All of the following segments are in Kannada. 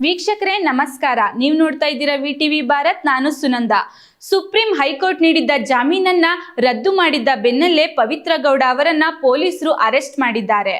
ವೀಕ್ಷಕರೇ ನಮಸ್ಕಾರ. ನೀವು ನೋಡ್ತಾ ಇದ್ದೀರಾ ವಿಟಿವಿ ಭಾರತ್. ನಾನು ಸುನಂದ. ಸುಪ್ರೀಂ ಹೈಕೋರ್ಟ್ ನೀಡಿದ್ದ ಜಾಮೀನನ್ನ ರದ್ದು ಮಾಡಿದ್ದ ಬೆನ್ನಲ್ಲೇ ಪವಿತ್ರ ಗೌಡ ಅವರನ್ನ ಪೊಲೀಸರು ಅರೆಸ್ಟ್ ಮಾಡಿದ್ದಾರೆ.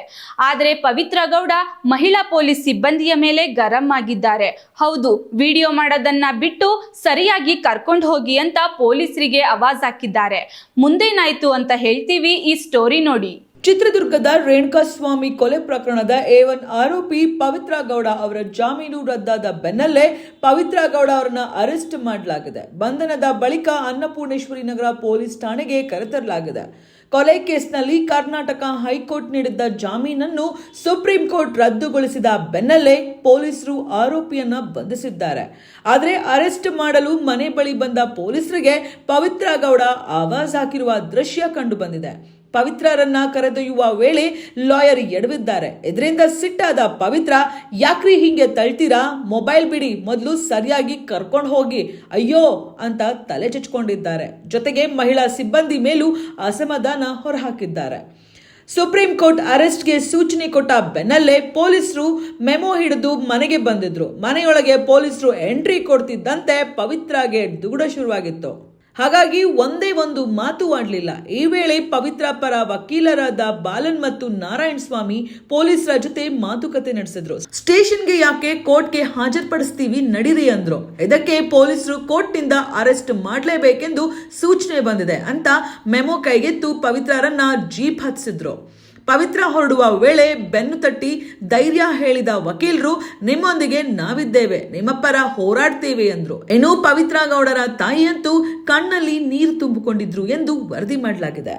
ಆದರೆ ಪವಿತ್ರ ಗೌಡ ಮಹಿಳಾ ಪೊಲೀಸ್ ಸಿಬ್ಬಂದಿಯ ಮೇಲೆ ಗರಂ ಆಗಿದ್ದಾರೆ. ಹೌದು, ವಿಡಿಯೋ ಮಾಡೋದನ್ನ ಬಿಟ್ಟು ಸರಿಯಾಗಿ ಕರ್ಕೊಂಡು ಹೋಗಿ ಅಂತ ಪೊಲೀಸರಿಗೆ ಆವಾಜ್ ಹಾಕಿದ್ದಾರೆ. ಮುಂದೇನಾಯ್ತು ಅಂತ ಹೇಳ್ತೀವಿ, ಈ ಸ್ಟೋರಿ ನೋಡಿ. ಚಿತ್ರದುರ್ಗದ ರೇಣುಕಾಸ್ವಾಮಿ ಕೊಲೆ ಪ್ರಕರಣದ A1 ಆರೋಪಿ ಪವಿತ್ರ ಗೌಡ ಅವರ ಜಾಮೀನು ರದ್ದಾದ ಬೆನ್ನಲ್ಲೇ ಪವಿತ್ರ ಗೌಡ ಅವರನ್ನ ಅರೆಸ್ಟ್ ಮಾಡಲಾಗಿದೆ. ಬಂಧನದ ಬಳಿಕ ಅನ್ನಪೂರ್ಣೇಶ್ವರಿ ನಗರ ಪೊಲೀಸ್ ಠಾಣೆಗೆ ಕರೆತರಲಾಗಿದೆ. ಕೊಲೆ ಕೇಸ್ನಲ್ಲಿ ಕರ್ನಾಟಕ ಹೈಕೋರ್ಟ್ ನೀಡಿದ್ದ ಜಾಮೀನನ್ನು ಸುಪ್ರೀಂ ಕೋರ್ಟ್ ರದ್ದುಗೊಳಿಸಿದ ಬೆನ್ನಲ್ಲೇ ಪೊಲೀಸರು ಆರೋಪಿಯನ್ನ ಬಂಧಿಸಿದ್ದಾರೆ. ಆದರೆ ಅರೆಸ್ಟ್ ಮಾಡಲು ಮನೆ ಬಳಿ ಬಂದ ಪೊಲೀಸರಿಗೆ ಪವಿತ್ರ ಗೌಡ ಆವಾಜ್ ಹಾಕಿರುವ ದೃಶ್ಯ ಕಂಡು ಬಂದಿದೆ. ಪವಿತ್ರರನ್ನ ಕರೆದೊಯ್ಯುವ ವೇಳೆ ಲಾಯರ್ ಎಡವಿದ್ದಾರೆ. ಇದರಿಂದ ಸಿಟ್ಟಾದ ಪವಿತ್ರ, ಯಾಕ್ರಿ ಹಿಂಗೆ ತಳ್ತೀರಾ, ಮೊಬೈಲ್ ಬಿಡಿ, ಮೊದಲು ಸರಿಯಾಗಿ ಕರ್ಕೊಂಡು ಹೋಗಿ, ಅಯ್ಯೋ ಅಂತ ತಲೆ ಚಚ್ಕೊಂಡಿದ್ದಾರೆ. ಜೊತೆಗೆ ಮಹಿಳಾ ಸಿಬ್ಬಂದಿ ಮೇಲೂ ಅಸಮಾಧಾನ ಹೊರಹಾಕಿದ್ದಾರೆ. ಸುಪ್ರೀಂ ಕೋರ್ಟ್ ಅರೆಸ್ಟ್ಗೆ ಸೂಚನೆ ಕೊಟ್ಟ ಬೆನ್ನಲ್ಲೇ ಪೊಲೀಸರು ಮೆಮೊ ಹಿಡಿದು ಮನೆಗೆ ಬಂದಿದ್ರು. ಮನೆಯೊಳಗೆ ಪೊಲೀಸರು ಎಂಟ್ರಿ ಕೊಡ್ತಿದ್ದಂತೆ ಪವಿತ್ರಗೆ ದುಗುಡ ಶುರುವಾಗಿತ್ತು. ಹಾಗಾಗಿ ಒಂದೇ ಒಂದು ಮಾತು ಆಡಲಿಲ್ಲ. ಈ ವೇಳೆ ಪವಿತ್ರ ಪರ ವಕೀಲರಾದ ಬಾಲನ್ ಮತ್ತು ನಾರಾಯಣ ಸ್ವಾಮಿ ಪೊಲೀಸರ ಜೊತೆ ಮಾತುಕತೆ ನಡೆಸಿದ್ರು. ಸ್ಟೇಷನ್ಗೆ ಯಾಕೆ ಕೋರ್ಟ್ಗೆ ಹಾಜರುಪಡಿಸ್ತೀವಿ, ನಡೀರಿ ಅಂದ್ರು. ಇದಕ್ಕೆ ಪೊಲೀಸರು ಕೋರ್ಟ್ನಿಂದ ಅರೆಸ್ಟ್ ಮಾಡಲೇಬೇಕೆಂದು ಸೂಚನೆ ಬಂದಿದೆ ಅಂತ ಮೆಮೊ ಕೈಗೆತ್ತು ಪವಿತ್ರರನ್ನ ಜೀಪ್ ಹತ್ತಿಸಿದ್ರು. ಪವಿತ್ರ ಹೊರಡುವ ವೇಳೆ ಬೆನ್ನು ತಟ್ಟಿ ಧೈರ್ಯ ಹೇಳಿದ ವಕೀಲರು, ನಿಮ್ಮೊಂದಿಗೆ ನಾವಿದ್ದೇವೆ, ನಿಮ್ಮ ಪರ ಹೋರಾಡ್ತೇವೆ ಎಂದ್ರು. ಇನ್ನು ಪವಿತ್ರ ಗೌಡರ ತಾಯಿಯಂತೂ ಕಣ್ಣಲ್ಲಿ ನೀರು ತುಂಬಿಕೊಂಡಿದ್ರು ಎಂದು ವರದಿ ಮಾಡಲಾಗಿದೆ.